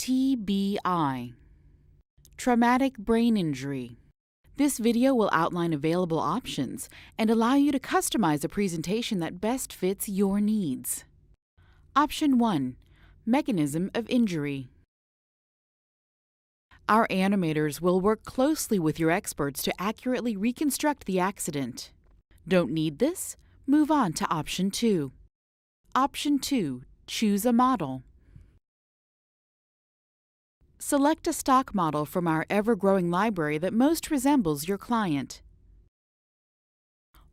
TBI. Traumatic brain injury. This video will outline available options and allow you to customize a presentation that best fits your needs. Option 1. Mechanism of injury. Our animators will work closely with your experts to accurately reconstruct the accident. Don't need this? Move on to Option 2. Option 2. Choose a model. Select a stock model from our ever-growing library that most resembles your client.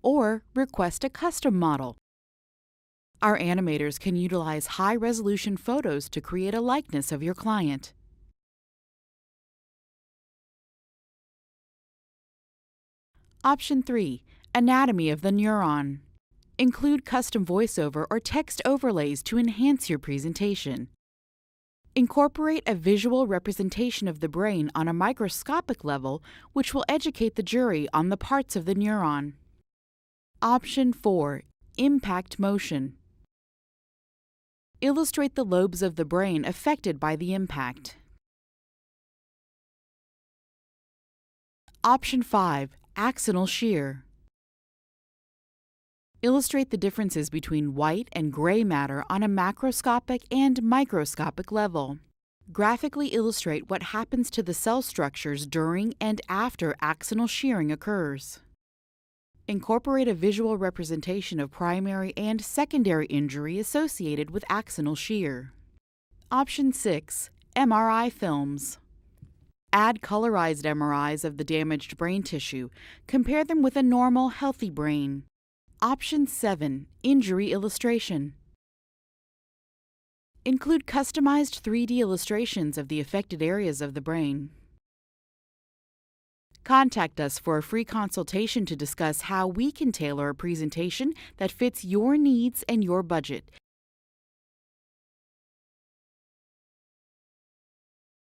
Or request a custom model. Our animators can utilize high-resolution photos to create a likeness of your client. Option 3. Anatomy of the neuron. Include custom voiceover or text overlays to enhance your presentation. Incorporate a visual representation of the brain on a microscopic level, which will educate the jury on the parts of the neuron. Option 4. Impact motion. Illustrate the lobes of the brain affected by the impact. Option 5. Axonal shear. Illustrate the differences between white and gray matter on a macroscopic and microscopic level. Graphically illustrate what happens to the cell structures during and after axonal shearing occurs. Incorporate a visual representation of primary and secondary injury associated with axonal shear. Option 6. MRI Films. Add colorized MRIs of the damaged brain tissue. Compare them with a normal, healthy brain. Option 7. Injury illustration. Include customized 3D illustrations of the affected areas of the brain. Contact us for a free consultation to discuss how we can tailor a presentation that fits your needs and your budget.